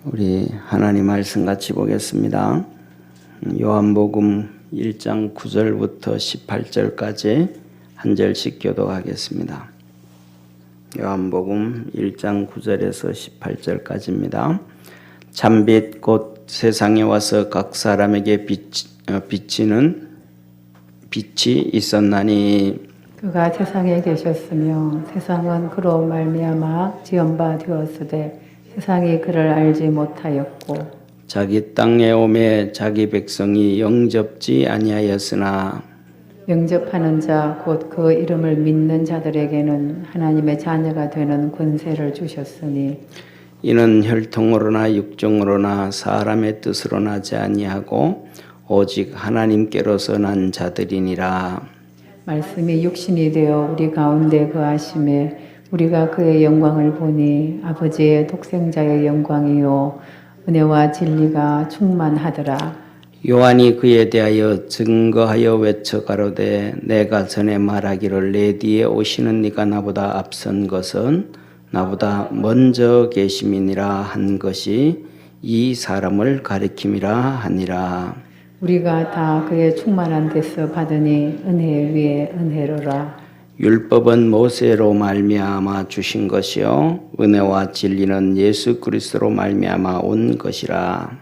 우리 하나님 말씀 같이 보겠습니다. 요한복음 1장 9절부터 18절까지 한 절씩 교독하겠습니다. 요한복음 1장 9절에서 18절까지입니다. 참빛 곧 세상에 와서 각 사람에게 비치는 빛이 있었나니 그가 세상에 계셨으며 세상은 그로 말미암아 지은 바 되었으되 세상이 그를 알지 못하였고 자기 땅에 오매 자기 백성이 영접지 아니하였으나 영접하는 자 곧 그 이름을 믿는 자들에게는 하나님의 자녀가 되는 권세를 주셨으니 이는 혈통으로나 육정으로나 사람의 뜻으로 나지 아니하고 오직 하나님께로서 난 자들이니라. 말씀이 육신이 되어 우리 가운데 거하심에 우리가 그의 영광을 보니 아버지의 독생자의 영광이요 은혜와 진리가 충만하더라. 요한이 그에 대하여 증거하여 외쳐 가로되 내가 전에 말하기를 내 뒤에 오시는 네가 나보다 앞선 것은 나보다 먼저 계심이니라 한 것이 이 사람을 가리킴이라 하니라. 우리가 다 그의 충만한 데서 받으니 은혜 위에 은혜로라. 율법은 모세로 말미암아 주신 것이요 은혜와 진리는 예수 그리스도로 말미암아 온 것이라.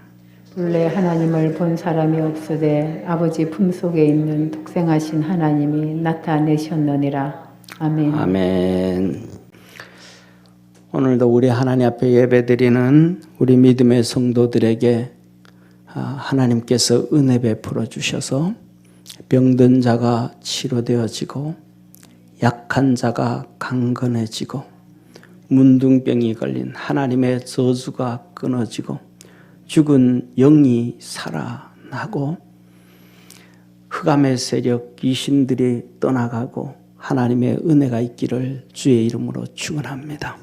본래 하나님을 본 사람이 없으되 아버지 품속에 있는 독생하신 하나님이 나타내셨느니라. 아멘. 아멘. 오늘도 우리 하나님 앞에 예배드리는 우리 믿음의 성도들에게 하나님께서 은혜 베풀어 주셔서 병든 자가 치료되어지고 약한 자가 강건해지고 문둥병이 걸린 하나님의 저주가 끊어지고 죽은 영이 살아나고 흑암의 세력 귀신들이 떠나가고 하나님의 은혜가 있기를 주의 이름으로 축원합니다.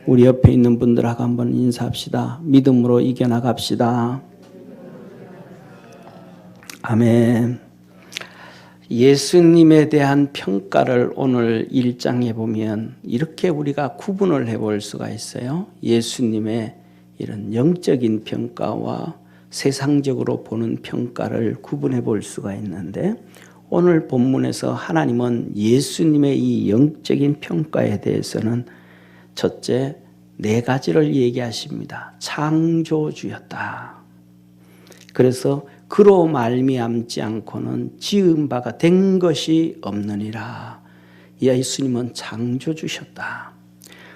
우리 옆에 있는 분들하고 한번 인사합시다. 믿음으로 이겨나갑시다. 아멘. 예수님에 대한 평가를 오늘 1장에 보면 이렇게 우리가 구분을 해볼 수가 있어요. 예수님의 이런 영적인 평가와 세상적으로 보는 평가를 구분해 볼 수가 있는데 오늘 본문에서 하나님은 예수님의 이 영적인 평가에 대해서는 첫째 4가지를 얘기하십니다. 창조주였다. 그래서 그로 말미암지 않고는 지은 바가 된 것이 없느니라. 예수님은 창조주셨다.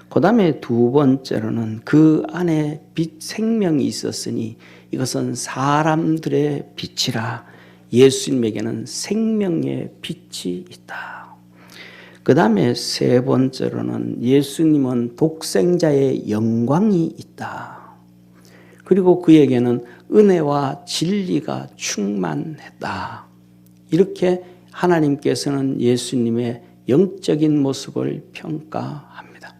그 다음에 2번째로는 그 안에 빛 생명이 있었으니 이것은 사람들의 빛이라. 예수님에게는 생명의 빛이 있다. 그 다음에 3번째로는 예수님은 독생자의 영광이 있다. 그리고 그에게는 은혜와 진리가 충만했다. 이렇게 하나님께서는 예수님의 영적인 모습을 평가합니다.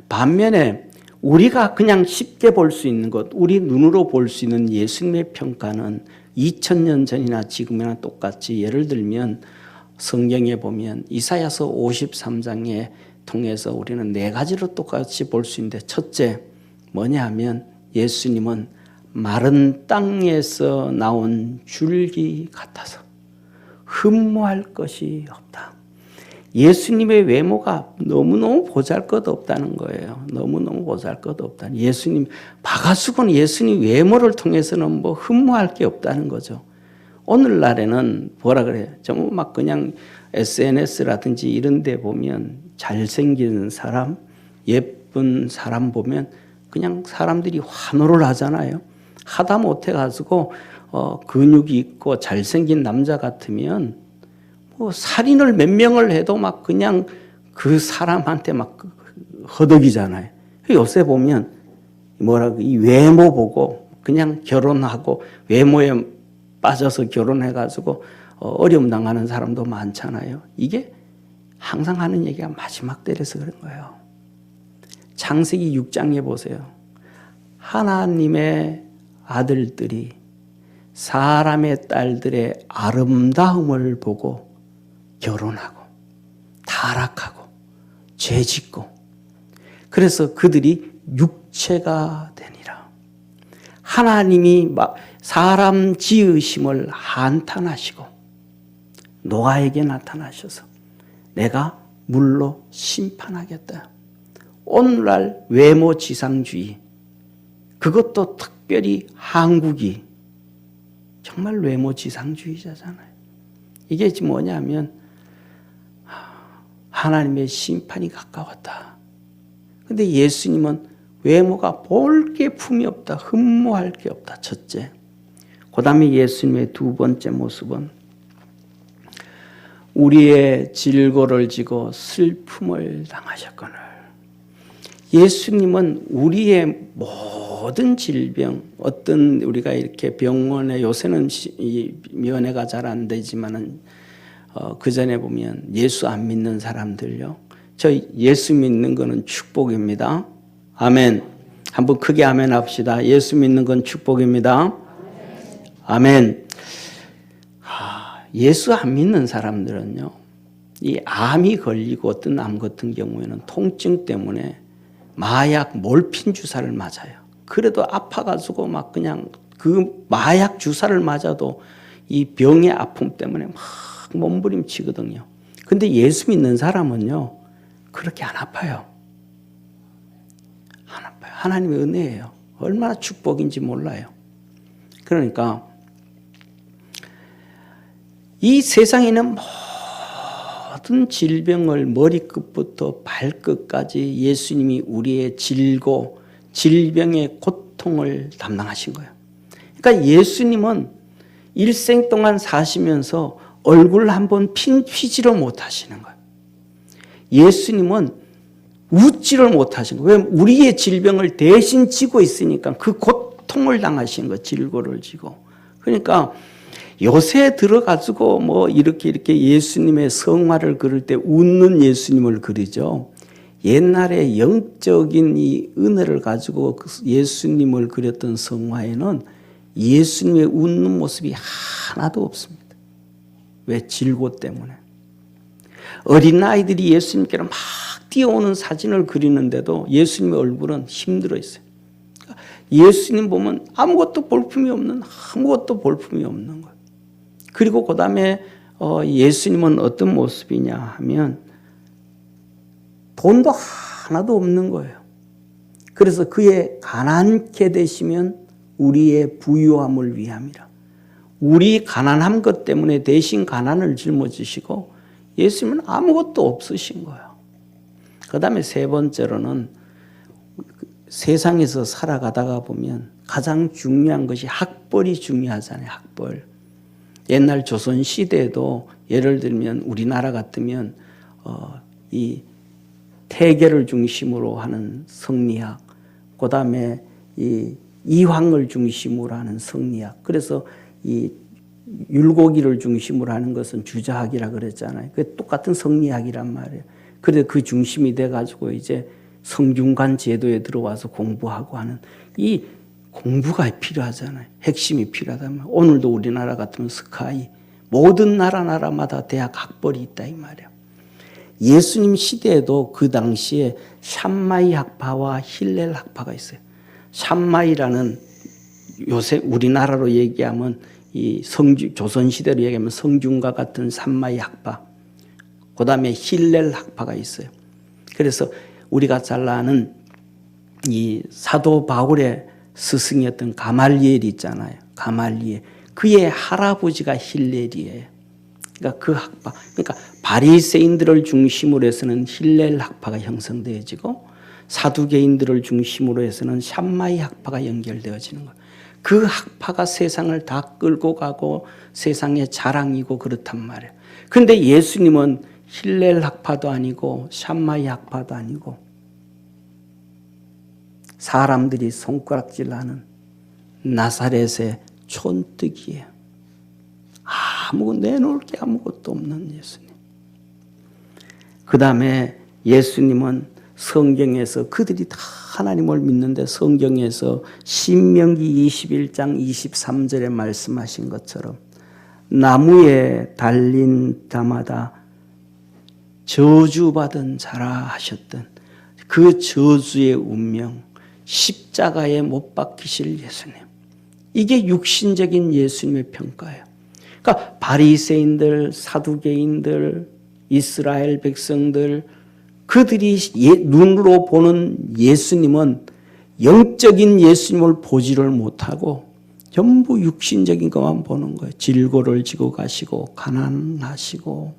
반면에 우리가 그냥 쉽게 볼 수 있는 것, 우리 눈으로 볼 수 있는 예수님의 평가는 2000년 전이나 지금이나 똑같이 예를 들면 성경에 보면 이사야서 53장에 통해서 우리는 4가지로 똑같이 볼 수 있는데 첫째 뭐냐 하면 예수님은 마른 땅에서 나온 줄기 같아서 흠모할 것이 없다. 예수님의 외모가 너무너무 보잘것없다는 거예요. 너무너무 보잘것없다. 예수님 바가수건 예수님 외모를 통해서는 뭐 흠모할 게 없다는 거죠. 오늘날에는 뭐라 그래요? 정말 막 그냥 SNS라든지 이런 데 보면 잘생긴 사람, 예쁜 사람 보면 그냥 사람들이 환호를 하잖아요. 하다 못해가지고 근육이 있고 잘생긴 남자 같으면 뭐 살인을 몇 명을 해도 막 그냥 그 사람한테 막 허덕이잖아요. 요새 보면 뭐라고 이 외모 보고 그냥 결혼하고 외모에 빠져서 결혼해가지고 어려움 당하는 사람도 많잖아요. 이게 항상 하는 얘기가 마지막 때려서 그런 거예요. 창세기 6장에 보세요. 하나님의 아들들이 사람의 딸들의 아름다움을 보고 결혼하고 타락하고 죄짓고 그래서 그들이 육체가 되니라. 하나님이 사람 지으심을 한탄하시고 노아에게 나타나셔서 내가 물로 심판하겠다. 오늘날 외모 지상주의, 그것도 특별히 한국이 정말 외모 지상주의자잖아요. 이게 지금 뭐냐면 하나님의 심판이 가까웠다. 근데 예수님은 외모가 볼 게 품이 없다. 흠모할 게 없다. 첫째. 그 다음에 예수님의 두 번째 모습은 우리의 질고를 지고 슬픔을 당하셨거늘. 예수님은 우리의 모든 질병, 어떤 우리가 이렇게 병원에 요새는 면회가 잘 안 되지만은 그 전에 보면 예수 안 믿는 사람들요. 저 예수 믿는 거는 축복입니다. 아멘. 한번 크게 아멘 합시다. 예수 믿는 건 축복입니다. 아멘. 예수 안 믿는 사람들은요, 이 암이 걸리고 어떤 암 같은 경우에는 통증 때문에 마약 몰핀 주사를 맞아요. 그래도 아파가지고 막 그냥 그 마약 주사를 맞아도 이 병의 아픔 때문에 막 몸부림치거든요. 근데 예수 믿는 사람은요, 그렇게 안 아파요. 안 아파요. 하나님의 은혜예요. 얼마나 축복인지 몰라요. 그러니까 이 세상에는 모든 질병을 머리끝부터 발끝까지 예수님이 우리의 질병의 고통을 담당하신 거예요. 그러니까 예수님은 일생 동안 사시면서 얼굴 한번 휘지를 못하시는 거예요. 예수님은 웃지를 못하신 거예요. 왜? 우리의 질병을 대신 지고 있으니까 그 고통을 당하신 거예요. 질고를 지고. 그러니까 요새 들어가지고 뭐 이렇게 예수님의 성화를 그릴 때 웃는 예수님을 그리죠. 옛날에 영적인 이 은혜를 가지고 예수님을 그렸던 성화에는 예수님의 웃는 모습이 하나도 없습니다. 왜? 질고 때문에. 어린아이들이 예수님께로 막 뛰어오는 사진을 그리는데도 예수님의 얼굴은 힘들어 있어요. 예수님 보면 아무것도 볼품이 없는 거예요. 그리고 그 다음에 예수님은 어떤 모습이냐 하면 돈도 하나도 없는 거예요. 그래서 그의 가난케 되시면 우리의 부유함을 위함이라. 우리 가난한 것 때문에 대신 가난을 짊어지시고 예수님은 아무것도 없으신 거예요. 그 다음에 세 번째로는 세상에서 살아가다가 보면 가장 중요한 것이 학벌이 중요하잖아요. 학벌. 옛날 조선시대에도 예를 들면 우리나라 같으면 이 태계를 중심으로 하는 성리학, 그 다음에 이 이황을 중심으로 하는 성리학, 그래서 이 율곡이를 중심으로 하는 것은 주자학이라 그랬잖아요. 그게 똑같은 성리학이란 말이에요. 그래서 그 중심이 돼가지고 이제 성중관 제도에 들어와서 공부하고 하는 이 공부가 필요하잖아요. 핵심이 필요하다면 오늘도 우리나라 같으면 스카이, 모든 나라마다 대학 학벌이 있다 이 말이에요. 예수님 시대에도 그 당시에 샴마이 학파와 힐렐 학파가 있어요. 샴마이라는 요새 우리나라로 얘기하면 이 조선 시대로 얘기하면 성중과 같은 샴마이 학파, 그 다음에 힐렐 학파가 있어요. 그래서 우리가 잘 아는 이 사도 바울의 스승이었던 가말리엘이 있잖아요. 가말리엘. 그의 할아버지가 힐렐이에요. 그러니까 그 학파, 그러니까 바리새인들을 중심으로 해서는 힐렐 학파가 형성되어지고 사두개인들을 중심으로 해서는 샴마이 학파가 연결되어지는 거예요. 그 학파가 세상을 다 끌고 가고 세상의 자랑이고 그렇단 말이에요. 그런데 예수님은 힐렐 학파도 아니고 샴마이 학파도 아니고 사람들이 손가락질하는 나사렛의 촌뜨기예요. 내놓을 게 아무것도 없는 예수님. 그 다음에 예수님은 성경에서 그들이 다 하나님을 믿는데 성경에서 신명기 21장 23절에 말씀하신 것처럼 나무에 달린 자마다 저주받은 자라 하셨던 그 저주의 운명, 십자가에 못 박히실 예수님. 이게 육신적인 예수님의 평가예요. 그러니까 바리새인들, 사두개인들, 이스라엘 백성들, 그들이 눈으로 보는 예수님은 영적인 예수님을 보지를 못하고 전부 육신적인 것만 보는 거예요. 질고를 지고 가시고 가난하시고,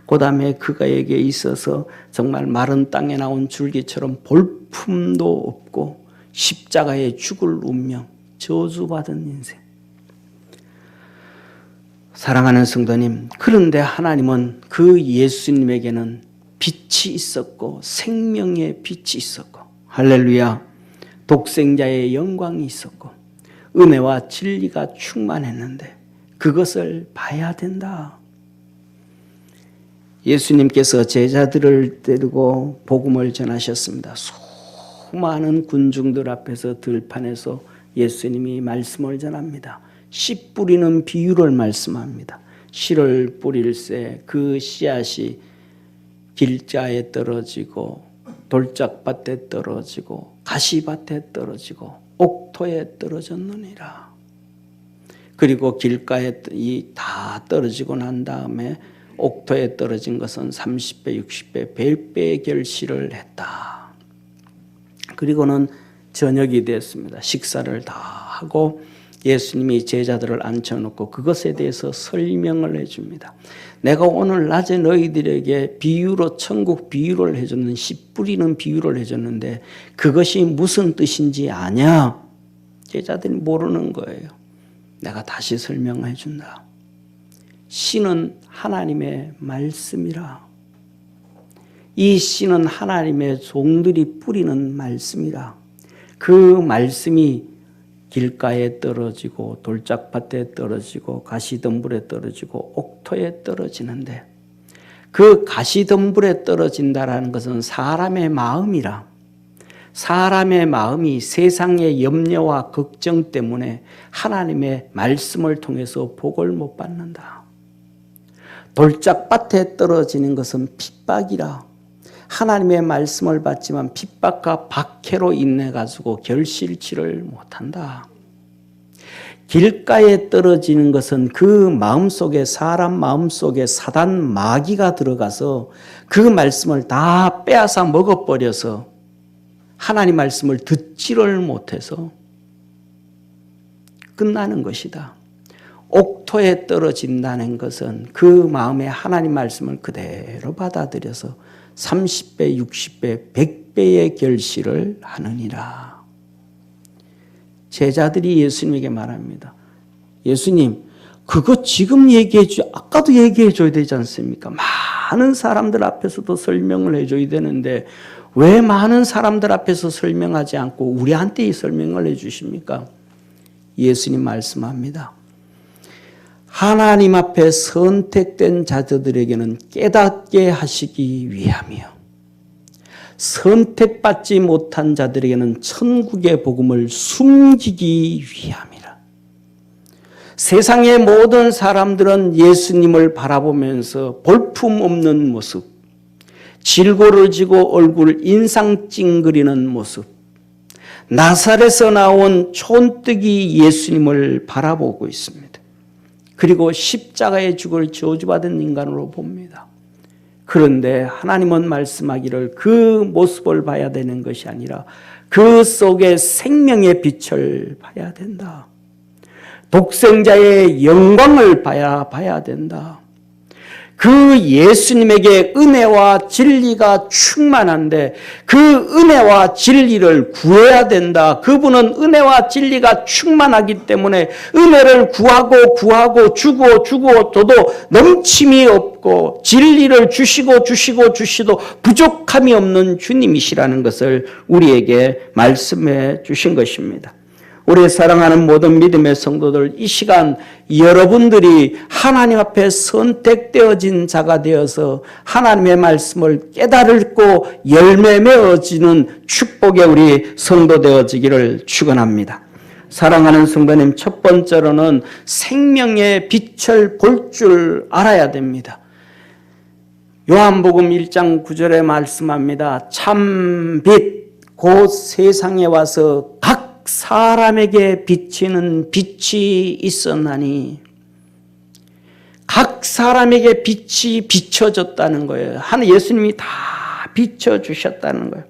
그 다음에 그가에게 있어서 정말 마른 땅에 나온 줄기처럼 볼품도 없고 십자가에 죽을 운명, 저주받은 인생. 사랑하는 성도님, 그런데 하나님은 그 예수님에게는 빛이 있었고 생명의 빛이 있었고, 할렐루야, 독생자의 영광이 있었고 은혜와 진리가 충만했는데 그것을 봐야 된다. 예수님께서 제자들을 데리고 복음을 전하셨습니다. 수많은 군중들 앞에서 들판에서 예수님이 말씀을 전합니다. 씨 뿌리는 비유를 말씀합니다. 씨를 뿌릴새 그 씨앗이 길가에 떨어지고 돌짝밭에 떨어지고 가시밭에 떨어지고 옥토에 떨어졌느니라. 그리고 길가에 다 떨어지고 난 다음에 옥토에 떨어진 것은 30배, 60배, 100배의 결실을 했다. 그리고는 저녁이 됐습니다. 식사를 다 하고 예수님이 제자들을 앉혀놓고 그것에 대해서 설명을 해줍니다. 내가 오늘 낮에 너희들에게 비유로 천국 비유를 해줬는 씨 뿌리는 비유를 해줬는데 그것이 무슨 뜻인지 아냐? 제자들이 모르는 거예요. 내가 다시 설명해 준다. 씨는 하나님의 말씀이라. 이 씨는 하나님의 종들이 뿌리는 말씀이라. 그 말씀이 길가에 떨어지고 돌짝밭에 떨어지고 가시덤불에 떨어지고 옥토에 떨어지는데, 그 가시덤불에 떨어진다라는 것은 사람의 마음이라. 사람의 마음이 세상의 염려와 걱정 때문에 하나님의 말씀을 통해서 복을 못 받는다. 돌짝밭에 떨어지는 것은 핍박이라. 하나님의 말씀을 받지만 핍박과 박해로 인해가지고 결실치를 못한다. 길가에 떨어지는 것은 그 마음속에, 사람 마음속에 사단 마귀가 들어가서 그 말씀을 다 빼앗아 먹어버려서 하나님 말씀을 듣지를 못해서 끝나는 것이다. 옥토에 떨어진다는 것은 그 마음에 하나님 말씀을 그대로 받아들여서 30배, 60배, 100배의 결실을 하느니라. 제자들이 예수님에게 말합니다. 예수님, 그거 지금 아까도 얘기해 줘야 되지 않습니까? 많은 사람들 앞에서도 설명을 해줘야 되는데 왜 많은 사람들 앞에서 설명하지 않고 우리한테 설명을 해 주십니까? 예수님 말씀합니다. 하나님 앞에 선택된 자들에게는 깨닫게 하시기 위함이요, 선택받지 못한 자들에게는 천국의 복음을 숨기기 위함이라. 세상의 모든 사람들은 예수님을 바라보면서 볼품없는 모습, 질고를 지고 얼굴 인상 찡그리는 모습, 나사렛에서 나온 촌뜨기 예수님을 바라보고 있습니다. 그리고 십자가에 죽을 저주받은 인간으로 봅니다. 그런데 하나님은 말씀하기를 그 모습을 봐야 되는 것이 아니라 그 속에 생명의 빛을 봐야 된다. 독생자의 영광을 봐야 된다. 그 예수님에게 은혜와 진리가 충만한데 그 은혜와 진리를 구해야 된다. 그분은 은혜와 진리가 충만하기 때문에 은혜를 구하고 주고 줘도 넘침이 없고 진리를 주시도 부족함이 없는 주님이시라는 것을 우리에게 말씀해 주신 것입니다. 우리 사랑하는 모든 믿음의 성도들, 이 시간 여러분들이 하나님 앞에 선택되어진 자가 되어서 하나님의 말씀을 깨달고 열매 맺어지는 축복의 우리 성도 되어지기를 축원합니다. 사랑하는 성도님, 첫 번째로는 생명의 빛을 볼 줄 알아야 됩니다. 요한복음 1장 9절에 말씀합니다. 참 빛 곧 세상에 와서 각 사람에게 비치는 빛이 있었나니 각 사람에게 빛이 비춰졌다는 거예요. 하늘 예수님이 다 비춰주셨다는 거예요.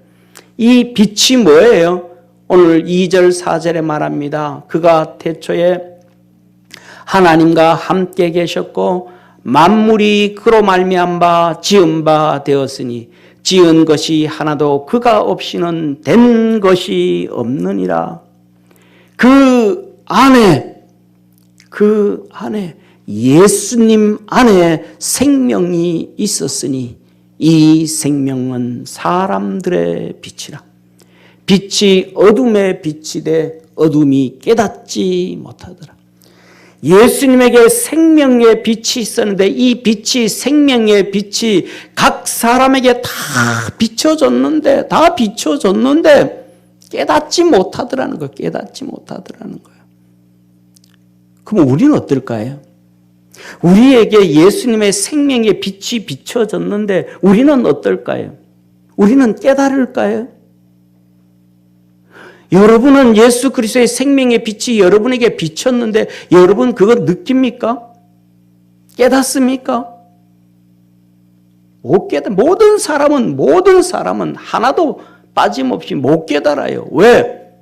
이 빛이 뭐예요? 오늘 2절 4절에 말합니다. 그가 태초에 하나님과 함께 계셨고 만물이 그로 말미암아 바 지은 바 되었으니 지은 것이 하나도 그가 없이는 된 것이 없느니라. 그 안에 예수님 안에 생명이 있었으니 이 생명은 사람들의 빛이라. 빛이 어둠에 비치되 어둠이 깨닫지 못하더라. 예수님에게 생명의 빛이 있었는데 이 빛이 생명의 빛이 각 사람에게 다 비춰졌는데 깨닫지 못하더라는 거예요. 깨닫지 못하더라는 거예요. 그럼 우리는 어떨까요? 우리에게 예수님의 생명의 빛이 비춰졌는데 우리는 어떨까요? 우리는 깨달을까요? 여러분은 예수 그리스도의 생명의 빛이 여러분에게 비쳤는데 여러분 그거 느낍니까? 깨닫습니까? 못 깨닫. 모든 사람은 하나도 빠짐없이 못 깨달아요. 왜?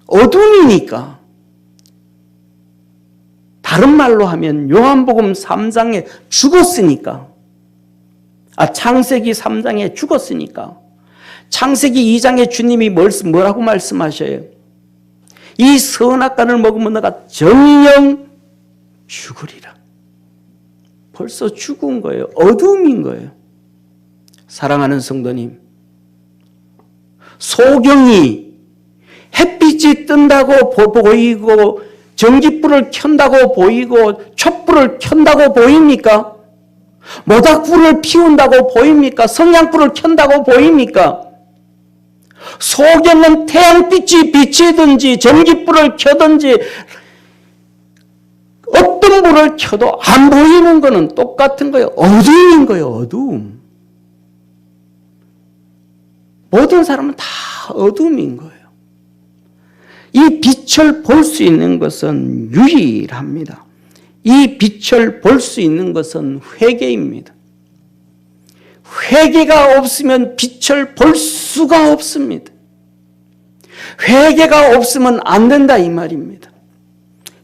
어둠이니까. 다른 말로 하면 요한복음 3장에 죽었으니까. 창세기 3장에 죽었으니까. 창세기 2장에 주님이 뭐라고 말씀하셔요? 이 선악과를 먹으면 너가 정령 죽으리라. 벌써 죽은 거예요. 어둠인 거예요. 사랑하는 성도님, 소경이 햇빛이 뜬다고 보이고 전기불을 켠다고 보이고 촛불을 켠다고 보입니까? 모닥불을 피운다고 보입니까? 성냥불을 켠다고 보입니까? 소경은 태양빛이 비치든지 전기불을 켜든지 어떤 불을 켜도 안 보이는 거는 똑같은 거예요. 어둠인 거예요. 어둠. 모든 사람은 다 어둠인 거예요. 이 빛을 볼 수 있는 것은 유일합니다. 이 빛을 볼 수 있는 것은 회개입니다. 회개가 없으면 빛을 볼 수가 없습니다. 회개가 없으면 안 된다 이 말입니다.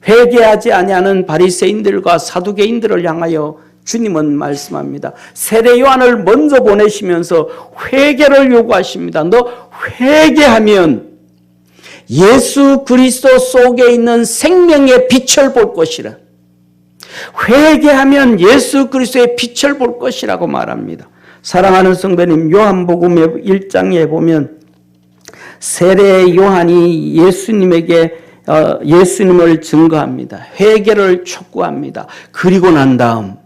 회개하지 아니하는 바리새인들과 사두개인들을 향하여 주님은 말씀합니다. 세례 요한을 먼저 보내시면서 회개를 요구하십니다. 너 회개하면 예수 그리스도 속에 있는 생명의 빛을 볼 것이라. 회개하면 예수 그리스도의 빛을 볼 것이라고 말합니다. 사랑하는 성도님, 요한복음 1장에 보면 세례 요한이 예수님을 증거합니다. 회개를 촉구합니다. 그리고 난 다음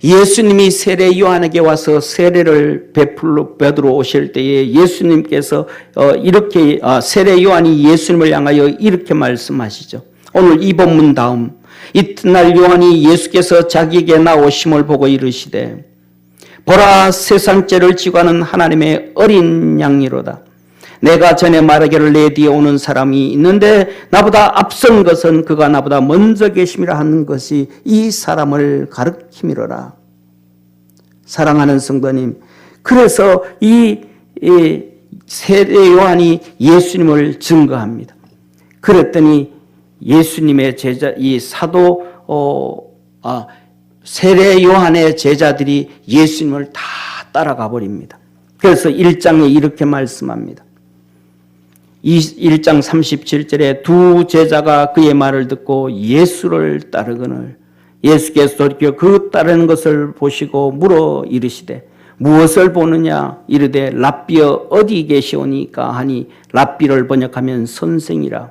예수님이 세례 요한에게 와서 세례를 베풀어 오실 때에 예수님께서 이렇게 세례 요한이 예수님을 향하여 이렇게 말씀하시죠. 오늘 이 본문 다음 이튿날 요한이 예수께서 자기에게 나오심을 보고 이르시되 보라 세상 죄를 지고 하는 하나님의 어린 양이로다. 내가 전에 말하기를 내 뒤에 오는 사람이 있는데 나보다 앞선 것은 그가 나보다 먼저 계심이라 하는 것이 이 사람을 가르치미로라. 사랑하는 성도님, 그래서 이 세례 요한이 예수님을 증거합니다. 그랬더니 예수님의 제자, 이 세례 요한의 제자들이 예수님을 다 따라가 버립니다. 그래서 1장에 이렇게 말씀합니다. 1장 37절에 두 제자가 그의 말을 듣고 예수를 따르거늘 예수께서 돌이켜 그 따르는 것을 보시고 물어 이르시되 무엇을 보느냐 이르되 랍비여 어디 계시오니까 하니 랍비를 번역하면 선생이라.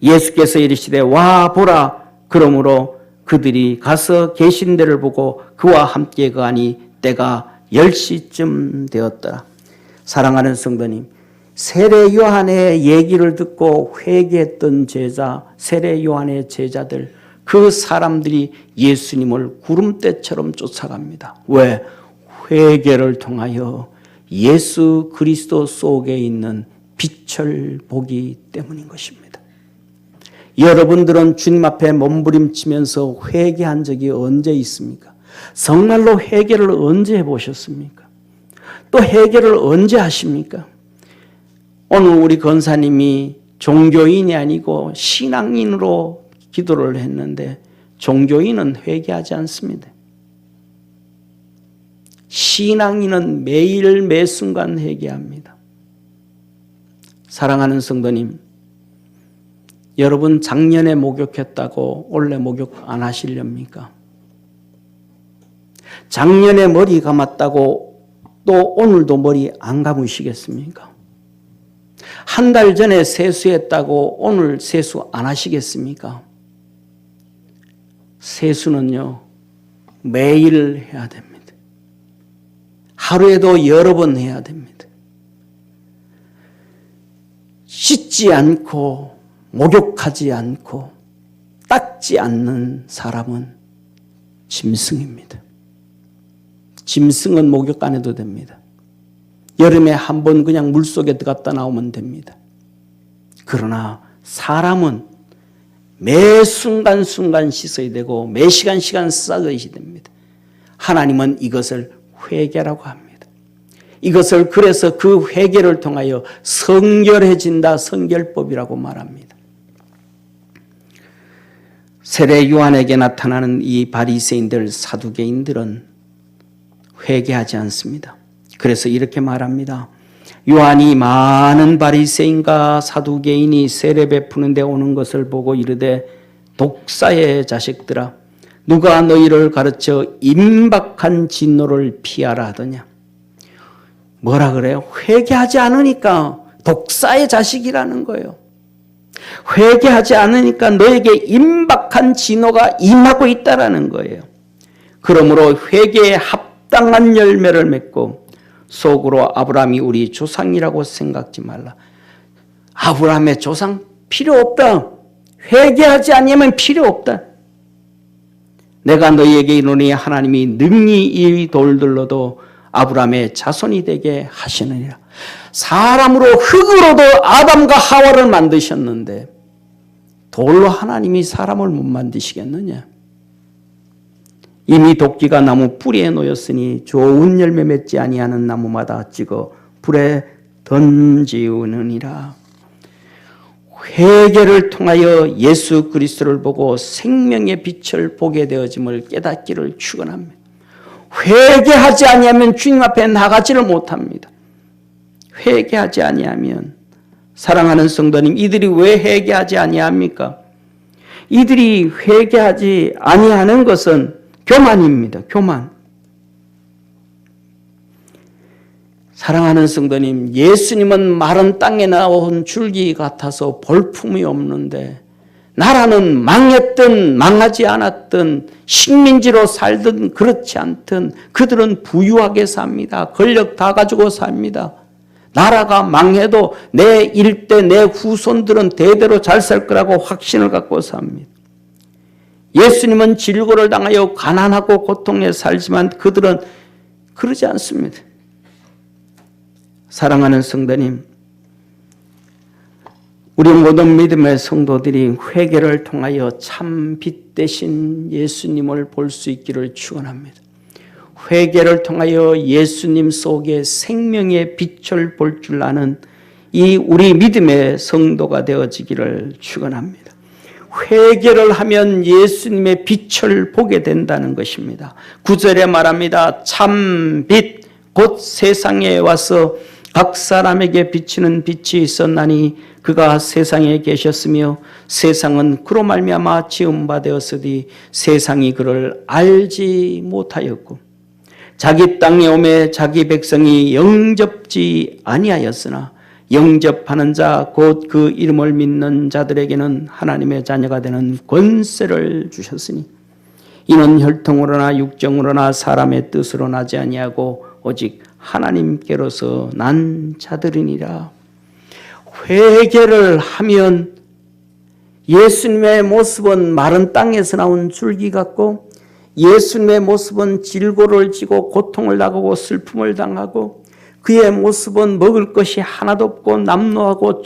예수께서 이르시되 와 보라. 그러므로 그들이 가서 계신 데를 보고 그와 함께 가니 때가 10시쯤 되었더라. 사랑하는 성도님, 세례 요한의 얘기를 듣고 회개했던 제자, 세례 요한의 제자들, 그 사람들이 예수님을 구름대처럼 쫓아갑니다. 왜? 회개를 통하여 예수 그리스도 속에 있는 빛을 보기 때문인 것입니다. 여러분들은 주님 앞에 몸부림치면서 회개한 적이 언제 있습니까? 정말로 회개를 언제 해보셨습니까? 또 회개를 언제 하십니까? 오늘 우리 권사님이 종교인이 아니고 신앙인으로 기도를 했는데 종교인은 회개하지 않습니다. 신앙인은 매일 매순간 회개합니다. 사랑하는 성도님, 여러분 작년에 목욕했다고 올해 목욕 안 하시렵니까? 작년에 머리 감았다고 또 오늘도 머리 안 감으시겠습니까? 한 달 전에 세수했다고 오늘 세수 안 하시겠습니까? 세수는요, 매일 해야 됩니다. 하루에도 여러 번 해야 됩니다. 씻지 않고 목욕하지 않고 닦지 않는 사람은 짐승입니다. 짐승은 목욕 안 해도 됩니다. 여름에 한 번 그냥 물속에 들어갔다 나오면 됩니다. 그러나 사람은 매 순간순간 씻어야 되고 매 시간 싹어야 됩니다. 하나님은 이것을 회개라고 합니다. 이것을 그래서 그 회개를 통하여 성결해진다, 성결법이라고 말합니다. 세례 요한에게 나타나는 이 바리새인들, 사두개인들은 회개하지 않습니다. 그래서 이렇게 말합니다. 요한이 많은 바리새인과 사두개인이 세례 베푸는 데 오는 것을 보고 이르되 독사의 자식들아, 누가 너희를 가르쳐 임박한 진노를 피하라 하더냐. 뭐라 그래요? 회개하지 않으니까 독사의 자식이라는 거예요. 회개하지 않으니까 너에게 임박한 진노가 임하고 있다라는 거예요. 그러므로 회개에 합당한 열매를 맺고 속으로 아브라함이 우리 조상이라고 생각지 말라. 아브라함의 조상 필요 없다. 회개하지 않으면 필요 없다. 내가 너희에게 이르노니 하나님이 능히 이 돌들로도 아브라함의 자손이 되게 하시느니라. 사람으로 흙으로도 아담과 하와를 만드셨는데 돌로 하나님이 사람을 못 만드시겠느냐. 이미 도끼가 나무 뿌리에 놓였으니 좋은 열매 맺지 아니하는 나무마다 찍어 불에 던지우느니라. 회개를 통하여 예수 그리스도를 보고 생명의 빛을 보게 되어짐을 깨닫기를 축원합니다. 회개하지 아니하면 주님 앞에 나가지를 못합니다. 회개하지 아니하면, 사랑하는 성도님, 이들이 왜 회개하지 아니합니까? 이들이 회개하지 아니하는 것은 교만입니다. 교만. 사랑하는 성도님, 예수님은 마른 땅에 나온 줄기 같아서 볼품이 없는데 나라는 망했든 망하지 않았든 식민지로 살든 그렇지 않든 그들은 부유하게 삽니다. 권력 다 가지고 삽니다. 나라가 망해도 내 일대 내 후손들은 대대로 잘 살 거라고 확신을 갖고 삽니다. 예수님은 질고를 당하여 가난하고 고통에 살지만 그들은 그러지 않습니다. 사랑하는 성도님, 우리 모든 믿음의 성도들이 회개를 통하여 참 빛 되신 예수님을 볼 수 있기를 축원합니다. 회개를 통하여 예수님 속에 생명의 빛을 볼 줄 아는 이 우리 믿음의 성도가 되어지기를 축원합니다. 회개를 하면 예수님의 빛을 보게 된다는 것입니다. 9절에 말합니다. 참 빛, 곧 세상에 와서 각 사람에게 비치는 빛이 있었나니 그가 세상에 계셨으며 세상은 그로 말미암아 지은 바 되었으니 세상이 그를 알지 못하였고 자기 땅에 오매 자기 백성이 영접지 아니하였으나 영접하는 자 곧 그 이름을 믿는 자들에게는 하나님의 자녀가 되는 권세를 주셨으니 이는 혈통으로나 육정으로나 사람의 뜻으로 나지 아니하고 오직 하나님께로서 난 자들이니라. 회개를 하면 예수님의 모습은 마른 땅에서 나온 줄기 같고 예수님의 모습은 질고를 지고 고통을 당하고 슬픔을 당하고 그의 모습은 먹을 것이 하나도 없고 남노하고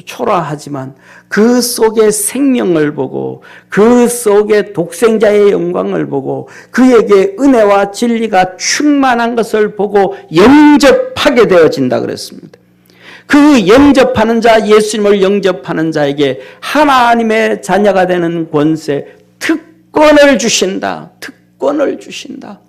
초라하지만 그 속에 생명을 보고 그 속에 독생자의 영광을 보고 그에게 은혜와 진리가 충만한 것을 보고 영접하게 되어진다 그랬습니다. 그 영접하는 자, 예수님을 영접하는 자에게 하나님의 자녀가 되는 권세, 특권을 주신다. 특권을 주신다.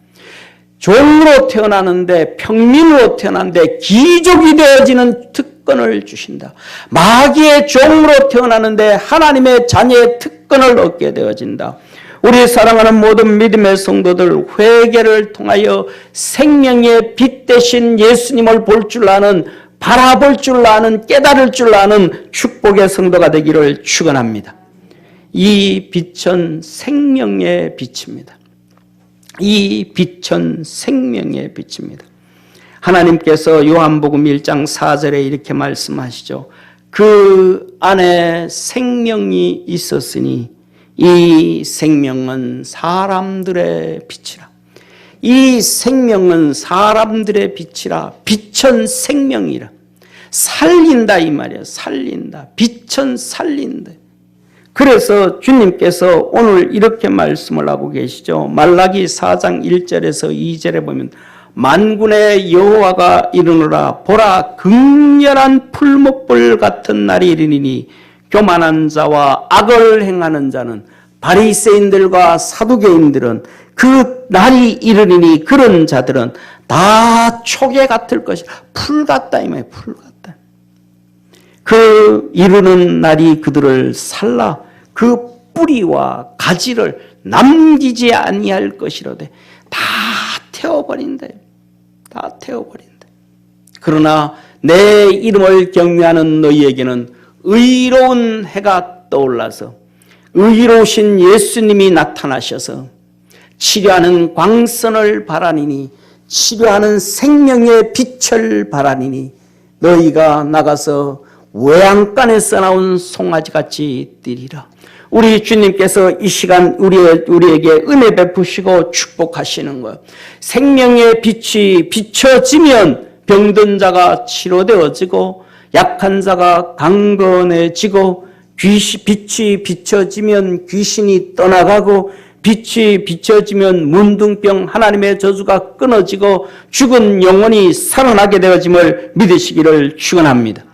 종으로 태어나는데, 평민으로 태어나는데 귀족이 되어지는 특권을 주신다. 마귀의 종으로 태어나는데 하나님의 자녀의 특권을 얻게 되어진다. 우리 사랑하는 모든 믿음의 성도들, 회개를 통하여 생명의 빛 대신 예수님을 볼 줄 아는, 바라볼 줄 아는, 깨달을 줄 아는 축복의 성도가 되기를 축원합니다. 이 빛은 생명의 빛입니다. 이 빛은 생명의 빛입니다. 하나님께서 요한복음 1장 4절에 이렇게 말씀하시죠. 그 안에 생명이 있었으니 이 생명은 사람들의 빛이라. 이 생명은 사람들의 빛이라. 빛은 생명이라. 살린다 이 말이야. 살린다. 빛은 살린다. 그래서 주님께서 오늘 이렇게 말씀을 하고 계시죠. 말라기 4장 1절에서 2절에 보면 만군의 여호와가 이르노라. 보라, 극렬한 풀목불 같은 날이 이르니니 교만한 자와 악을 행하는 자는, 바리새인들과 사두개인들은 그 날이 이르리니 그런 자들은 다 초계 같을 것이라. 풀 같다 이 말이에요. 풀 같다. 그 이르는 날이 그들을 살라 그 뿌리와 가지를 남기지 아니할 것이로되 다 태워버린다. 다 태워버린다. 그러나 내 이름을 경외하는 너희에게는 의로운 해가 떠올라서 의로우신 예수님이 나타나셔서 치료하는 광선을 바라니니, 치료하는 생명의 빛을 바라니니 너희가 나가서 외양간에서 나온 송아지같이 뛰리라. 우리 주님께서 이 시간 우리에게 은혜 베푸시고 축복하시는 거예요. 생명의 빛이 비춰지면 병든 자가 치료되어지고 약한 자가 강건해지고 빛이 비춰지면 귀신이 떠나가고 빛이 비춰지면 문둥병 하나님의 저주가 끊어지고 죽은 영혼이 살아나게 되어짐을 믿으시기를 축원합니다.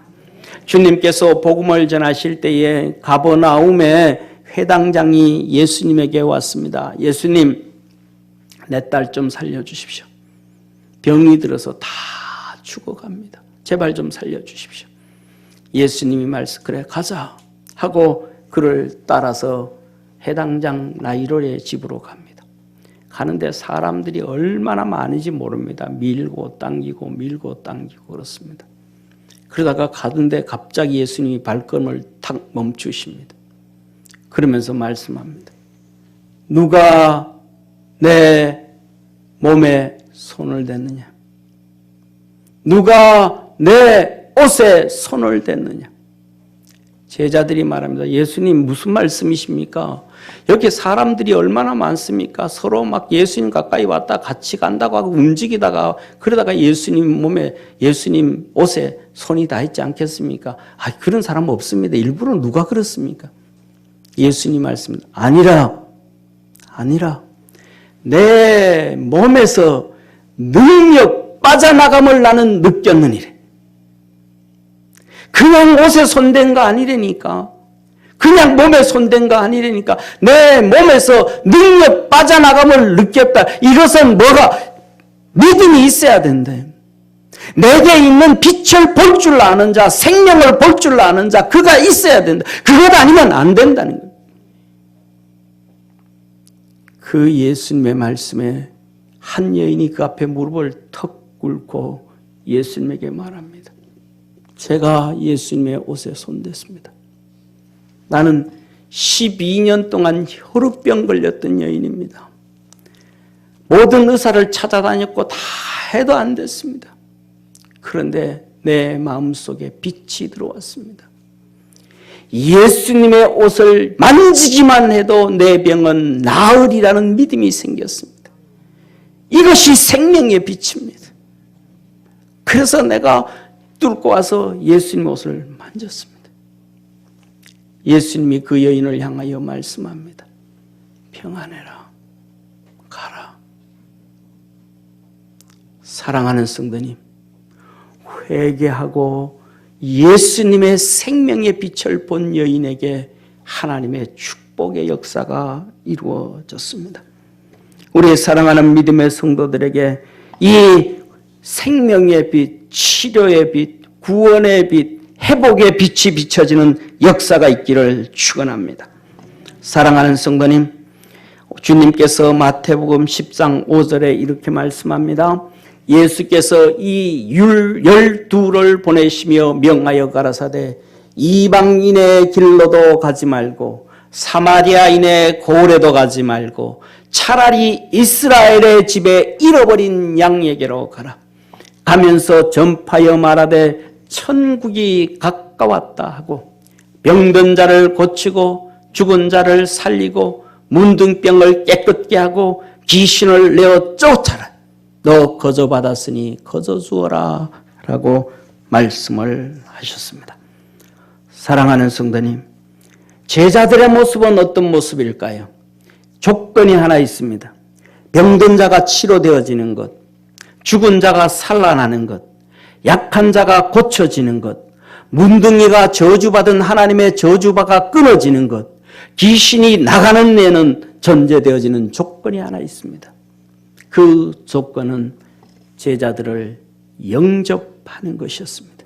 주님께서 복음을 전하실 때에 가버나움에 회당장이 예수님에게 왔습니다. 예수님, 내 딸 좀 살려주십시오. 병이 들어서 다 죽어갑니다. 제발 좀 살려주십시오. 예수님이 그래 가자 하고 그를 따라서 회당장 나이로의 집으로 갑니다. 가는데 사람들이 얼마나 많은지 모릅니다. 밀고 당기고 그렇습니다. 그러다가 가는데 갑자기 예수님이 발걸음을 탁 멈추십니다. 그러면서 말씀합니다. 누가 내 몸에 손을 댔느냐? 누가 내 옷에 손을 댔느냐? 제자들이 말합니다. 예수님 무슨 말씀이십니까? 여기 사람들이 얼마나 많습니까? 서로 막 예수님 가까이 왔다 같이 간다고 하고 움직이다가 그러다가 예수님 몸에, 예수님 옷에 손이 다 있지 않겠습니까? 그런 사람 없습니다. 일부러 누가 그렇습니까? 예수님 말씀입니다. 아니라 내 몸에서 능력 빠져나감을 나는 느꼈느니래. 그냥 옷에 손댄 거 아니라니까. 그냥 몸에 손댄 거 아니라니까. 내 몸에서 능력 빠져나감을 느꼈다. 이것은 뭐가? 믿음이 있어야 된대. 내게 있는 빛을 볼 줄 아는 자, 생명을 볼 줄 아는 자, 그가 있어야 된다. 그것 아니면 안 된다는 거예요. 그 예수님의 말씀에 한 여인이 그 앞에 무릎을 턱 꿇고 예수님에게 말합니다. 제가 예수님의 옷에 손댔습니다. 나는 12년 동안 혈우병 걸렸던 여인입니다. 모든 의사를 찾아다녔고 다 해도 안 됐습니다. 그런데 내 마음속에 빛이 들어왔습니다. 예수님의 옷을 만지기만 해도 내 병은 나으리라는 믿음이 생겼습니다. 이것이 생명의 빛입니다. 그래서 내가 뚫고 와서 예수님 옷을 만졌습니다. 예수님이 그 여인을 향하여 말씀합니다. 평안해라. 가라. 사랑하는 성도님, 회개하고 예수님의 생명의 빛을 본 여인에게 하나님의 축복의 역사가 이루어졌습니다. 우리 사랑하는 믿음의 성도들에게 이 생명의 빛, 치료의 빛, 구원의 빛, 회복의 빛이 비춰지는 역사가 있기를 축원합니다. 사랑하는 성도님, 주님께서 마태복음 10장 5절에 이렇게 말씀합니다. 예수께서 이 12를 보내시며 명하여 가라사대 이방인의 길로도 가지 말고 사마리아인의 고을에도 가지 말고 차라리 이스라엘의 집에 잃어버린 양에게로 가라. 가면서 전파하여 말하되 천국이 가까웠다 하고 병든 자를 고치고 죽은 자를 살리고 문둥병을 깨끗게 하고 귀신을 내어 쫓아라. 너 거저 받았으니 거저 주어라 라고 말씀을 하셨습니다. 사랑하는 성도님, 제자들의 모습은 어떤 모습일까요? 조건이 하나 있습니다. 병든 자가 치료되어지는 것, 죽은 자가 살아나는 것, 약한 자가 고쳐지는 것, 문둥이가 저주받은 하나님의 저주바가 끊어지는 것, 귀신이 나가는 데는 전제되어지는 조건이 하나 있습니다. 그 조건은 제자들을 영접하는 것이었습니다.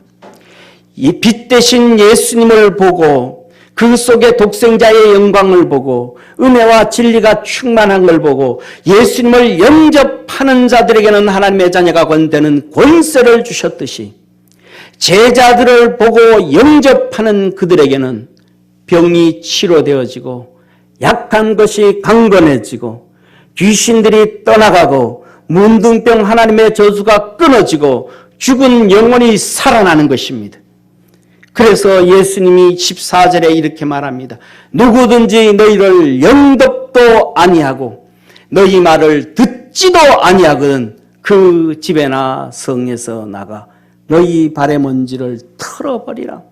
이 빛 대신 예수님을 보고 그 속에 독생자의 영광을 보고 은혜와 진리가 충만한 걸 보고 예수님을 영접하는 자들에게는 하나님의 자녀가 되는 권세를 주셨듯이 제자들을 보고 영접하는 그들에게는 병이 치료되어지고 약한 것이 강건해지고 귀신들이 떠나가고 문둥병 하나님의 저주가 끊어지고 죽은 영혼이 살아나는 것입니다. 그래서 예수님이 14절에 이렇게 말합니다. 누구든지 너희를 영접도 아니하고 너희 말을 듣지도 아니하거든 그 집에나 성에서 나가 너희 발의 먼지를 털어버리라.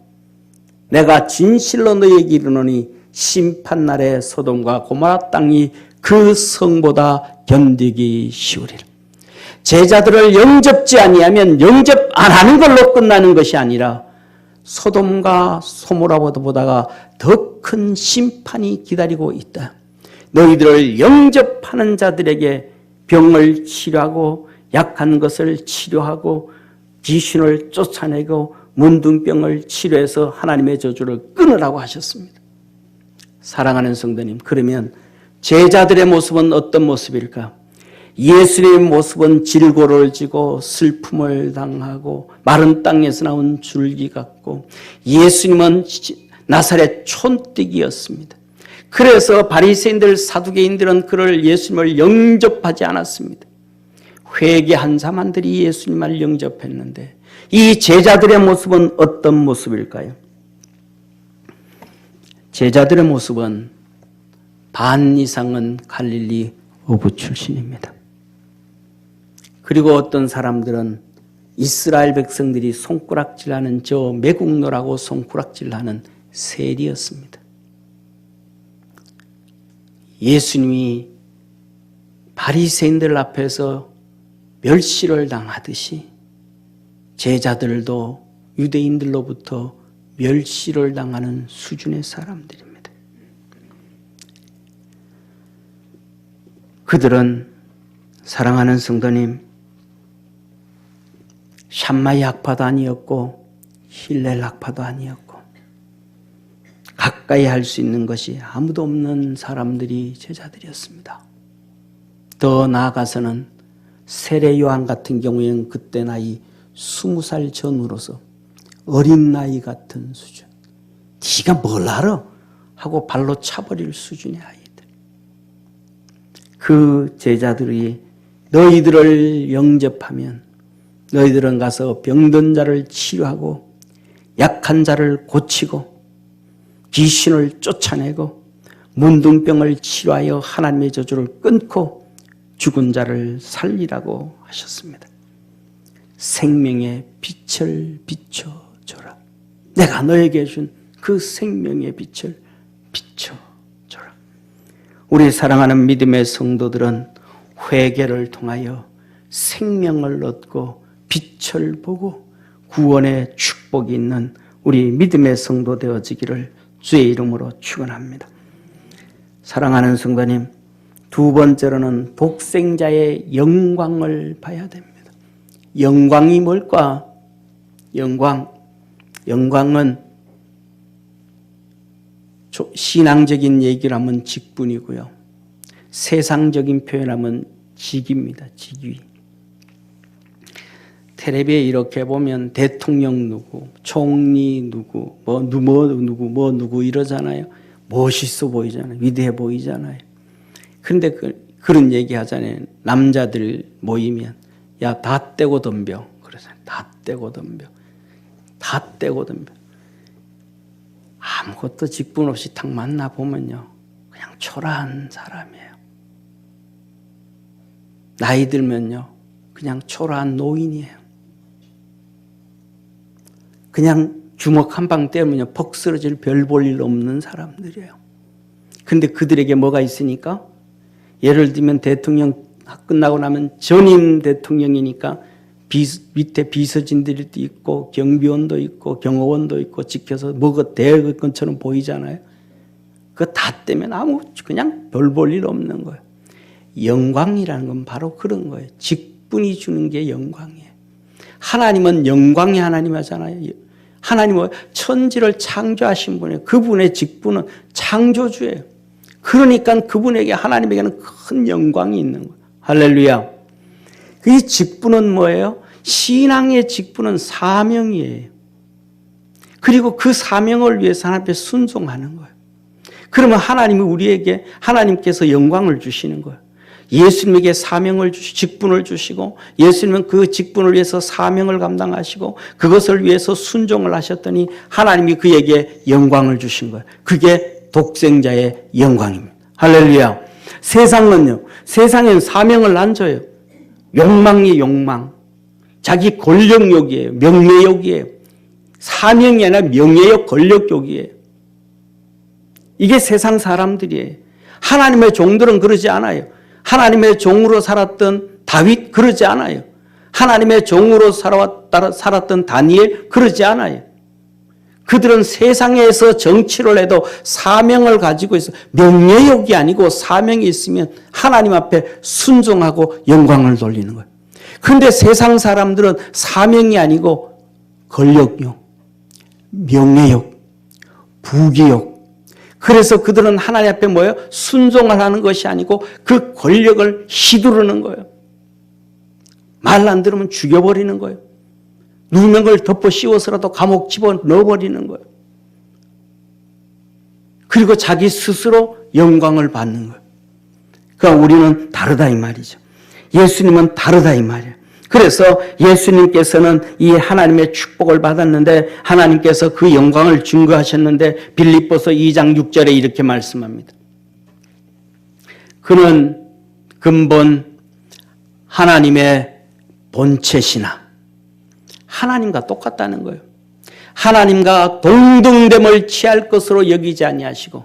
내가 진실로 너희에게 이르노니 심판날에 소돔과 고모라 땅이 그 성보다 견디기 쉬우리라. 제자들을 영접지 아니하면 영접 안 하는 걸로 끝나는 것이 아니라 소돔과 소모라보다가 더 큰 심판이 기다리고 있다. 너희들을 영접하는 자들에게 병을 치료하고 약한 것을 치료하고 귀신을 쫓아내고 문둥병을 치료해서 하나님의 저주를 끊으라고 하셨습니다. 사랑하는 성도님, 그러면 제자들의 모습은 어떤 모습일까? 예수님의 모습은 질고를 지고 슬픔을 당하고 마른 땅에서 나온 줄기 같고 예수님은 나사렛 촌뜨기였습니다. 그래서 바리새인들 사두개인들은 그를 예수님을 영접하지 않았습니다. 회개한 자만들이 예수님을 영접했는데 이 제자들의 모습은 어떤 모습일까요? 제자들의 모습은 반 이상은 갈릴리 어부 출신입니다. 그리고 어떤 사람들은 이스라엘 백성들이 손가락질하는 저 매국노라고 손가락질하는 세리였습니다. 예수님이 바리새인들 앞에서 멸시를 당하듯이 제자들도 유대인들로부터 멸시를 당하는 수준의 사람들입니다. 그들은 사랑하는 성도님, 샴마이 학파도 아니었고 힐렐 학파도 아니었고 가까이 할 수 있는 것이 아무도 없는 사람들이 제자들이었습니다. 더 나아가서는 세례 요한 같은 경우에는 그때 나이 20살 전후로서 어린 나이 같은 수준. 네가 뭘 알아? 하고 발로 차버릴 수준의 아이들. 그 제자들이 너희들을 영접하면 너희들은 가서 병든 자를 치료하고 약한 자를 고치고 귀신을 쫓아내고 문둥병을 치료하여 하나님의 저주를 끊고 죽은 자를 살리라고 하셨습니다. 생명의 빛을 비춰줘라. 내가 너에게 준 그 생명의 빛을 비춰줘라. 우리 사랑하는 믿음의 성도들은 회개를 통하여 생명을 얻고 빛을 보고 구원의 축복이 있는 우리 믿음의 성도 되어지기를 주의 이름으로 축원합니다. 사랑하는 성도님, 두 번째로는 독생자의 영광을 봐야 됩니다. 영광이 뭘까? 영광은 신앙적인 얘기를 하면 직분이고요. 세상적인 표현하면 직위입니다. 직위. 텔레비에 이렇게 보면 대통령 누구, 총리 누구, 누구 이러잖아요. 멋있어 보이잖아요. 위대해 보이잖아요. 그런데 그런 얘기 하잖아요. 남자들 모이면 야, 다 떼고 덤벼. 그러잖아요. 다 떼고 덤벼. 다 떼고 덤벼. 아무것도 직분 없이 딱 만나보면요. 그냥 초라한 사람이에요. 나이 들면요. 그냥 초라한 노인이에요. 그냥 주먹 한 방 때문에 퍽 쓰러질 별 볼 일 없는 사람들이에요. 그런데 그들에게 뭐가 있으니까? 예를 들면 대통령 끝나고 나면 전임 대통령이니까 밑에 비서진들도 있고 경비원도 있고 경호원도 있고 지켜서 뭐가 대할 것처럼 보이잖아요. 그거 다 떼면 그냥 별 볼 일 없는 거예요. 영광이라는 건 바로 그런 거예요. 직분이 주는 게 영광이에요. 하나님은 영광의 하나님 하잖아요. 하나님은 천지를 창조하신 분이에요. 그분의 직분은 창조주예요. 그러니까 그분에게 하나님에게는 큰 영광이 있는 거예요. 할렐루야. 이 직분은 뭐예요? 신앙의 직분은 사명이에요. 그리고 그 사명을 위해서 하나님 앞에 순종하는 거예요. 그러면 하나님께서 영광을 주시는 거예요. 예수님에게 사명을 직분을 주시고 예수님은 그 직분을 위해서 사명을 감당하시고 그것을 위해서 순종을 하셨더니 하나님이 그에게 영광을 주신 거예요. 그게 독생자의 영광입니다. 할렐루야. 세상은요. 세상엔 사명을 안 줘요. 욕망이 욕망. 자기 권력욕이에요. 명예욕이에요. 사명이 아니라 명예욕, 권력욕이에요. 이게 세상 사람들이에요. 하나님의 종들은 그러지 않아요. 하나님의 종으로 살았던 다윗 그러지 않아요. 하나님의 종으로 살았던 다니엘 그러지 않아요. 그들은 세상에서 정치를 해도 사명을 가지고 있어. 명예욕이 아니고 사명이 있으면 하나님 앞에 순종하고 영광을 돌리는 거예요. 그런데 세상 사람들은 사명이 아니고 권력욕, 명예욕, 부귀욕. 그래서 그들은 하나님 앞에 뭐예요? 순종을 하는 것이 아니고 그 권력을 휘두르는 거예요. 말 안 들으면 죽여버리는 거예요. 누명을 덮어 씌워서라도 감옥 집어넣어버리는 거예요. 그리고 자기 스스로 영광을 받는 거예요. 그러니까 우리는 다르다 이 말이죠. 예수님은 다르다 이 말이에요. 그래서 예수님께서는 이 하나님의 축복을 받았는데 하나님께서 그 영광을 증거하셨는데 빌립보서 2장 6절에 이렇게 말씀합니다. 그는 근본 하나님의 본체시나 하나님과 똑같다는 거예요. 하나님과 동등됨을 취할 것으로 여기지 아니하시고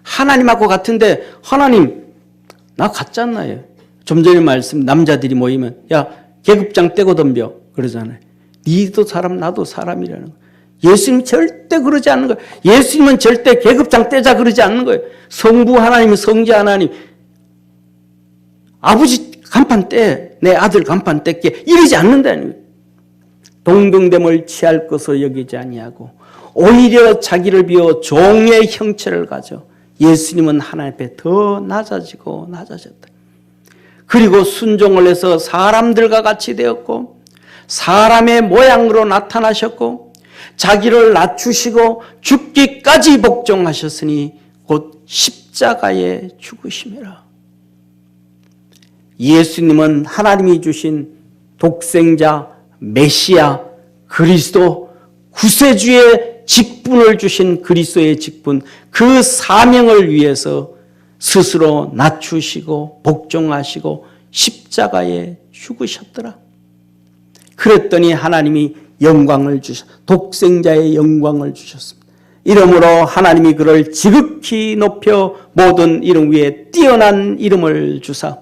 하나님하고 같은데 하나님 나 같지 않나요? 좀 전에 말씀 남자들이 모이면 야 계급장 떼고 덤벼 그러잖아요. 니도 사람 나도 사람이라는 거예요. 예수님 절대 그러지 않는 거예요. 예수님은 절대 계급장 떼자 그러지 않는 거예요. 성부 하나님 성자 하나님 아버지 간판 떼 내 아들 간판 떼게 이러지 않는다는 거예요. 동등됨을 취할 것으로 여기지 아니하고 오히려 자기를 비워 종의 형체를 가져 예수님은 하나님 앞에 더 낮아지고 낮아졌다. 그리고 순종을 해서 사람들과 같이 되었고 사람의 모양으로 나타나셨고 자기를 낮추시고 죽기까지 복종하셨으니 곧 십자가에 죽으심이라. 예수님은 하나님이 주신 독생자 메시아 그리스도 구세주의 직분을 주신 그리스도의 직분 그 사명을 위해서 스스로 낮추시고 복종하시고 십자가에 죽으셨더라. 그랬더니 하나님이 영광을 독생자의 영광을 주셨습니다. 이러므로 하나님이 그를 지극히 높여 모든 이름 위에 뛰어난 이름을 주사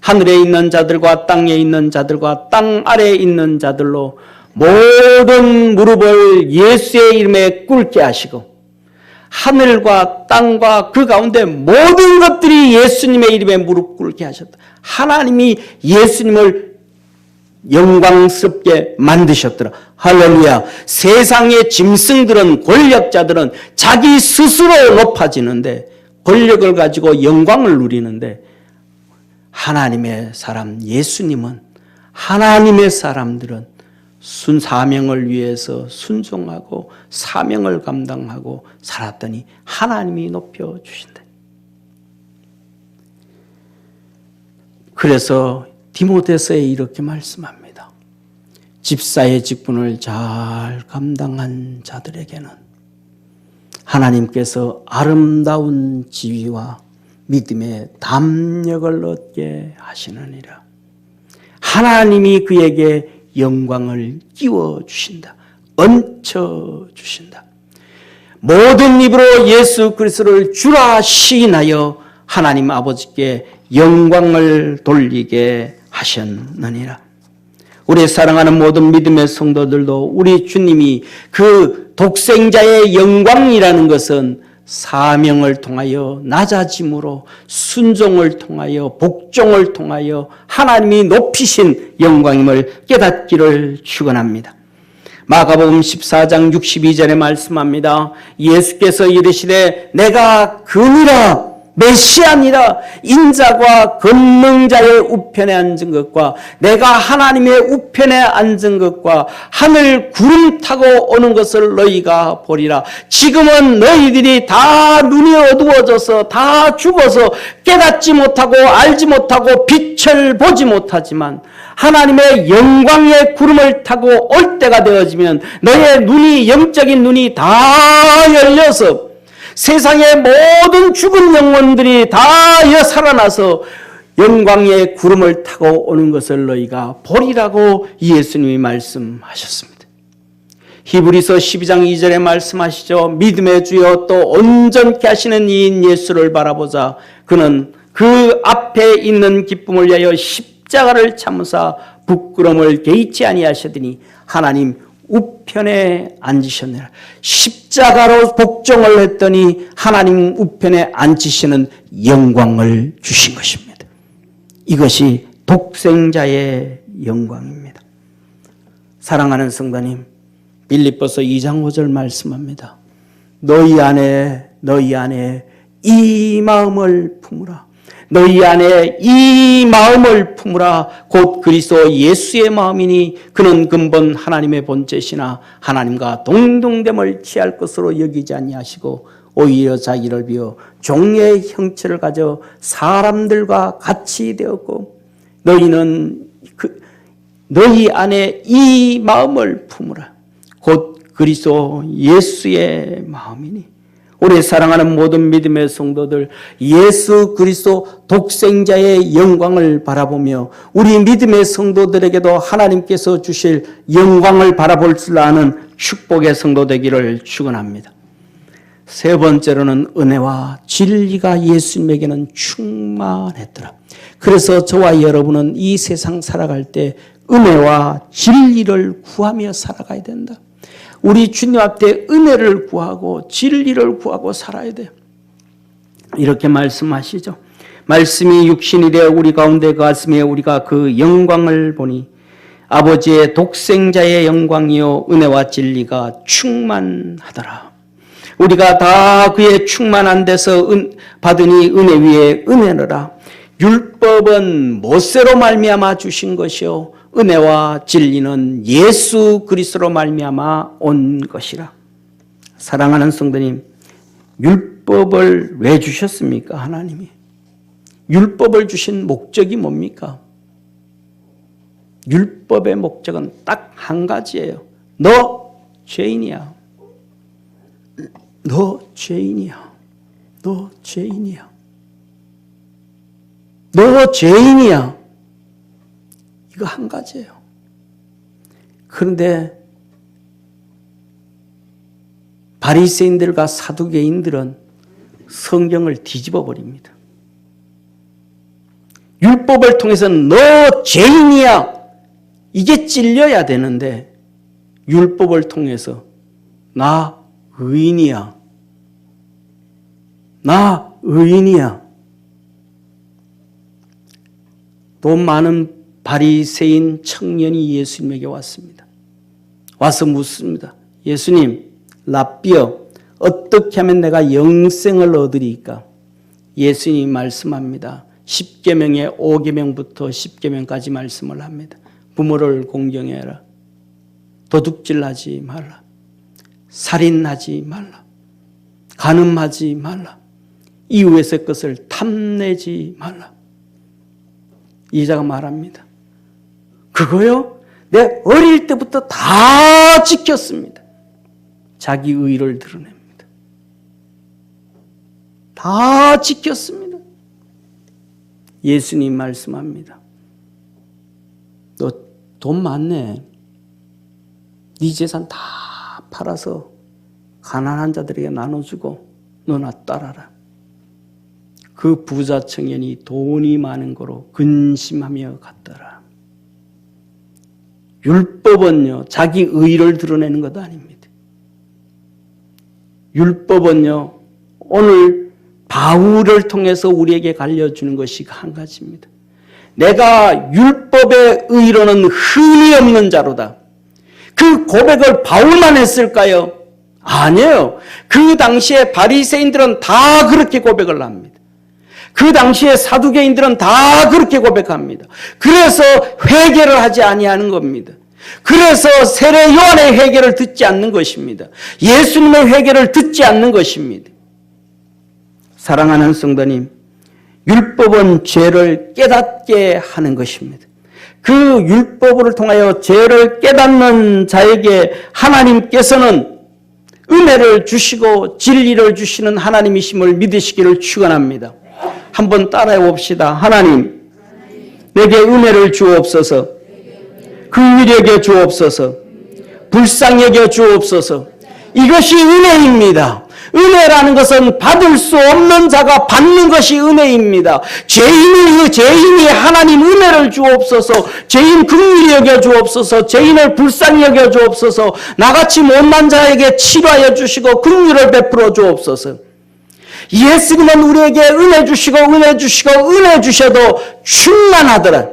하늘에 있는 자들과 땅에 있는 자들과 땅 아래에 있는 자들로 모든 무릎을 예수의 이름에 꿇게 하시고 하늘과 땅과 그 가운데 모든 것들이 예수님의 이름에 무릎 꿇게 하셨다. 하나님이 예수님을 영광스럽게 만드셨더라. 할렐루야. 세상의 짐승들은, 권력자들은 자기 스스로 높아지는데, 권력을 가지고 영광을 누리는데, 하나님의 사람 예수님은, 하나님의 사람들은 사명을 위해서 순종하고 사명을 감당하고 살았더니 하나님이 높여주신다. 그래서 디모데서에 이렇게 말씀합니다. 집사의 직분을 잘 감당한 자들에게는 하나님께서 아름다운 지위와 믿음의 담력을 얻게 하시느니라. 하나님이 그에게 영광을 끼워주신다. 얹혀주신다. 모든 입으로 예수 그리스도를 주라 시인하여 하나님 아버지께 영광을 돌리게 하셨느니라. 우리 사랑하는 모든 믿음의 성도들도 우리 주님이 그 독생자의 영광이라는 것은 사명을 통하여 낮아짐으로 순종을 통하여 복종을 통하여 하나님이 높이신 영광임을 깨닫기를 축원합니다. 마가복음 14장 62절에 말씀합니다. 예수께서 이르시되 내가 그니라 메시아니라 인자와 권능자의 우편에 앉은 것과 내가 하나님의 우편에 앉은 것과 하늘 구름 타고 오는 것을 너희가 보리라. 지금은 너희들이 다 눈이 어두워져서 다 죽어서 깨닫지 못하고 알지 못하고 빛을 보지 못하지만 하나님의 영광의 구름을 타고 올 때가 되어지면 너의 눈이 영적인 눈이 다 열려서 세상의 모든 죽은 영혼들이 다 살아나서 영광의 구름을 타고 오는 것을 너희가 보리라고 예수님이 말씀하셨습니다. 히브리서 12장 2절에 말씀하시죠. 믿음의 주여 또 온전케 하시는 이인 예수를 바라보자. 그는 그 앞에 있는 기쁨을 위하여 십자가를 참으사 부끄러움을 개의치 아니하시더니 하나님 우편에 앉으셨느라. 십자가로 복종을 했더니 하나님 우편에 앉으시는 영광을 주신 것입니다. 이것이 독생자의 영광입니다. 사랑하는 성도님, 빌립보서 2장 5절 말씀합니다. 너희 안에 이 마음을 품으라. 너희 안에 이 마음을 품으라. 곧 그리스도 예수의 마음이니 그는 근본 하나님의 본체시나 하나님과 동등됨을 취할 것으로 여기지 아니하시고 오히려 자기를 비워 종의 형체를 가져 사람들과 같이 되었고 너희 안에 이 마음을 품으라. 곧 그리스도 예수의 마음이니. 우리 사랑하는 모든 믿음의 성도들, 예수 그리스도 독생자의 영광을 바라보며 우리 믿음의 성도들에게도 하나님께서 주실 영광을 바라볼 줄 아는 축복의 성도 되기를 축원합니다. 세 번째로는 은혜와 진리가 예수님에게는 충만했더라. 그래서 저와 여러분은 이 세상 살아갈 때 은혜와 진리를 구하며 살아가야 된다. 우리 주님 앞에 은혜를 구하고 진리를 구하고 살아야 돼요. 이렇게 말씀하시죠. 말씀이 육신이 되어 우리 가운데 거하심에 우리가 그 영광을 보니 아버지의 독생자의 영광이요 은혜와 진리가 충만하더라. 우리가 다 그의 충만한 데서 받으니 은혜 위에 은혜느라. 율법은 모세로 말미암아 주신 것이요 은혜와 진리는 예수 그리스도로 말미암아 온 것이라. 사랑하는 성도님, 율법을 왜 주셨습니까? 하나님이 율법을 주신 목적이 뭡니까? 율법의 목적은 딱 한 가지예요. 너 죄인이야. 너 죄인이야. 너 죄인이야. 너 죄인이야. 이거 한 가지예요. 그런데 바리새인들과 사두개인들은 성경을 뒤집어 버립니다. 율법을 통해서는 너 죄인이야, 이게 찔려야 되는데 율법을 통해서 나 의인이야, 나 의인이야. 또 많은 바리새인 청년이 예수님에게 왔습니다. 와서 묻습니다. 예수님, 랍비여, 어떻게 하면 내가 영생을 얻으리까? 예수님이 말씀합니다. 10계명의 5계명부터 10계명까지 말씀을 합니다. 부모를 공경해라. 도둑질하지 말라. 살인하지 말라. 간음하지 말라. 이웃의 것을 탐내지 말라. 이자가 말합니다. 그거요? 내 어릴 때부터 다 지켰습니다. 자기 의를 드러냅니다. 다 지켰습니다. 예수님 말씀합니다. 너 돈 많네. 네 재산 다 팔아서 가난한 자들에게 나눠주고 너나 따라라. 그 부자 청년이 돈이 많은 거로 근심하며 갔더라. 율법은요, 자기 의를 드러내는 것 아닙니다. 율법은요, 오늘 바울을 통해서 우리에게 알려주는 것이 한 가지입니다. 내가 율법의 의로는 흠이 없는 자로다. 그 고백을 바울만 했을까요? 아니에요. 그 당시에 바리새인들은 다 그렇게 고백을 합니다. 그 당시에 사두개인들은 다 그렇게 고백합니다. 그래서 회개를 하지 아니하는 겁니다. 그래서 세례 요한의 회개를 듣지 않는 것입니다. 예수님의 회개를 듣지 않는 것입니다. 사랑하는 성도님, 율법은 죄를 깨닫게 하는 것입니다. 그 율법을 통하여 죄를 깨닫는 자에게 하나님께서는 은혜를 주시고 진리를 주시는 하나님이심을 믿으시기를 축원합니다. 한번 따라해 봅시다. 하나님, 내게 은혜를 주옵소서. 긍휼히 주옵소서. 불쌍히 여겨 주옵소서. 이것이 은혜입니다. 은혜라는 것은 받을 수 없는 자가 받는 것이 은혜입니다. 죄인이 하나님 은혜를 주옵소서. 죄인 긍휼히 여겨 주옵소서. 죄인을 불쌍히 여겨 주옵소서. 나같이 못난 자에게 치료하여 주시고 긍휼을 베풀어 주옵소서. 예수님은 우리에게 은혜 주시고 은혜 주셔도 충만하더라.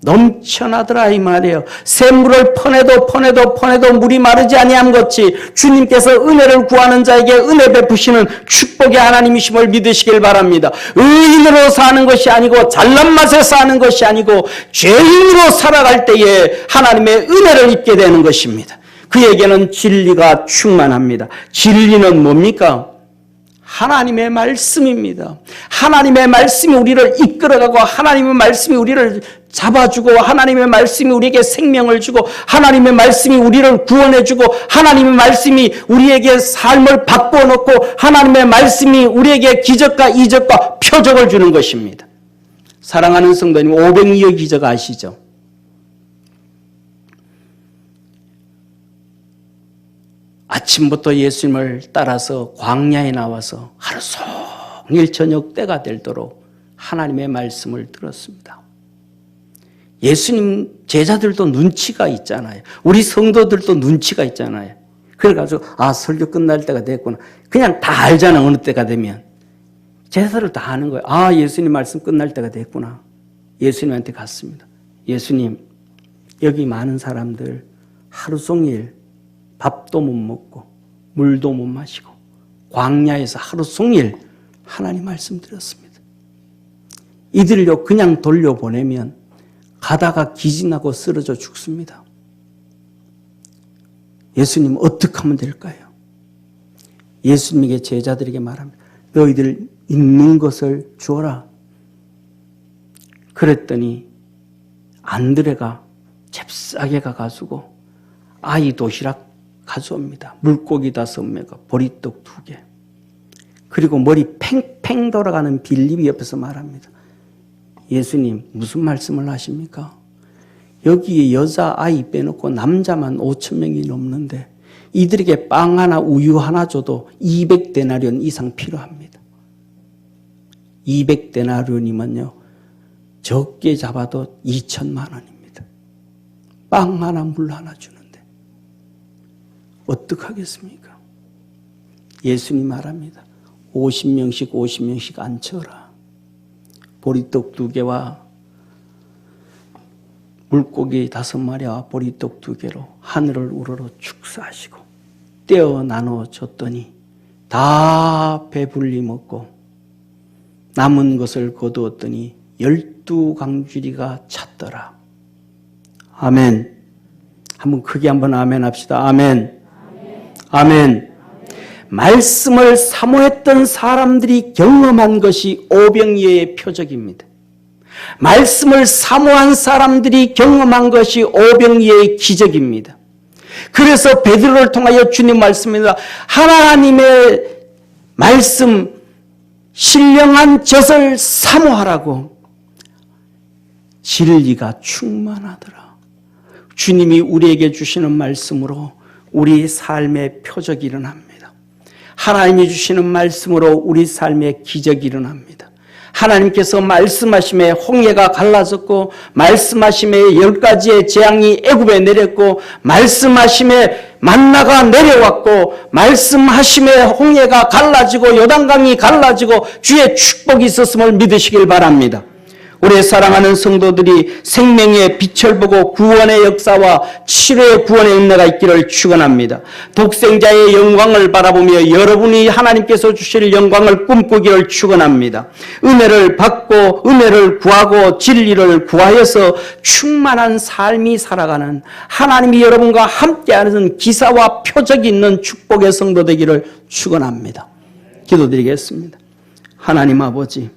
넘쳐나더라 이 말이에요. 샘물을 퍼내도 물이 마르지 아니함 같이 주님께서 은혜를 구하는 자에게 은혜 베푸시는 축복의 하나님이심을 믿으시길 바랍니다. 의인으로 사는 것이 아니고 잘난 맛에 사는 것이 아니고 죄인으로 살아갈 때에 하나님의 은혜를 입게 되는 것입니다. 그에게는 진리가 충만합니다. 진리는 뭡니까? 하나님의 말씀입니다. 하나님의 말씀이 우리를 이끌어가고 하나님의 말씀이 우리를 잡아주고 하나님의 말씀이 우리에게 생명을 주고 하나님의 말씀이 우리를 구원해주고 하나님의 말씀이 우리에게 삶을 바꾸어 놓고 하나님의 말씀이 우리에게 기적과 이적과 표적을 주는 것입니다. 사랑하는 성도님, 500리의 기적 아시죠? 아침부터 예수님을 따라서 광야에 나와서 하루 종일 저녁 때가 되도록 하나님의 말씀을 들었습니다. 예수님 제자들도 눈치가 있잖아요. 우리 성도들도 눈치가 있잖아요. 그래가지고 설교 끝날 때가 됐구나. 그냥 다 알잖아. 어느 때가 되면. 제자들 다 아는 거예요. 예수님 말씀 끝날 때가 됐구나. 예수님한테 갔습니다. 예수님, 여기 많은 사람들 하루 종일 밥도 못 먹고 물도 못 마시고 광야에서 하루 종일 하나님 말씀 들었습니다. 이들요 그냥 돌려보내면 가다가 기진하고 쓰러져 죽습니다. 예수님 어떻게 하면 될까요? 예수님에게 제자들에게 말합니다. 너희들 있는 것을 주어라. 그랬더니 안드레가 잽싸게 가가지고 아이 도시락 가져옵니다. 물고기 5매가 보리떡 2개. 그리고 머리 팽팽 돌아가는 빌립이 옆에서 말합니다. 예수님 무슨 말씀을 하십니까? 여기에 여자아이 빼놓고 남자만 5,000명이 넘는데 이들에게 빵 하나 우유 하나 줘도 200데나리온 이상 필요합니다. 200데나리온이면요 적게 잡아도 2천만 원입니다. 빵 하나 물 하나 주는데 어떡하겠습니까? 예수님 말합니다. 50명씩 앉혀라. 보리떡 2개와 물고기 5마리와 보리떡 2개로 하늘을 우러러 축사하시고 떼어 나눠 줬더니 다 배불리 먹고 남은 것을 거두었더니 12강주리가 찼더라. 아멘. 한번 크게 한번 아멘 합시다. 아멘. 아멘. 말씀을 사모했던 사람들이 경험한 것이 오병이어의 표적입니다. 말씀을 사모한 사람들이 경험한 것이 오병이어의 기적입니다. 그래서 베드로를 통하여 주님 말씀입니다. 하나님의 말씀 신령한 젖을 사모하라고 진리가 충만하더라. 주님이 우리에게 주시는 말씀으로 우리 삶의 표적이 일어납니다. 하나님이 주시는 말씀으로 우리 삶의 기적이 일어납니다. 하나님께서 말씀하심에 홍해가 갈라졌고 말씀하심에 10가지의 재앙이 애굽에 내렸고 말씀하심에 만나가 내려왔고 말씀하심에 홍해가 갈라지고 요단강이 갈라지고 주의 축복이 있었음을 믿으시길 바랍니다. 우리 사랑하는 성도들이 생명의 빛을 보고 구원의 역사와 치료의 구원의 은혜가 있기를 축원합니다. 독생자의 영광을 바라보며 여러분이 하나님께서 주실 영광을 꿈꾸기를 축원합니다. 은혜를 받고 은혜를 구하고 진리를 구하여서 충만한 삶이 살아가는 하나님이 여러분과 함께하는 기사와 표적이 있는 축복의 성도 되기를 축원합니다. 기도드리겠습니다. 하나님 아버지,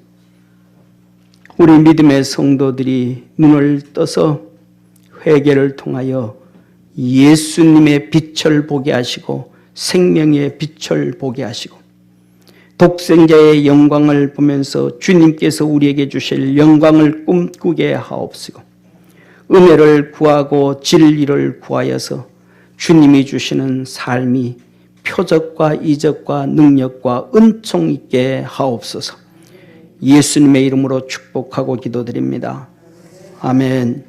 우리 믿음의 성도들이 눈을 떠서 회개를 통하여 예수님의 빛을 보게 하시고 생명의 빛을 보게 하시고 독생자의 영광을 보면서 주님께서 우리에게 주실 영광을 꿈꾸게 하옵시고 은혜를 구하고 진리를 구하여서 주님이 주시는 삶이 표적과 이적과 능력과 은총 있게 하옵소서. 예수님의 이름으로 축복하고 기도드립니다. 아멘.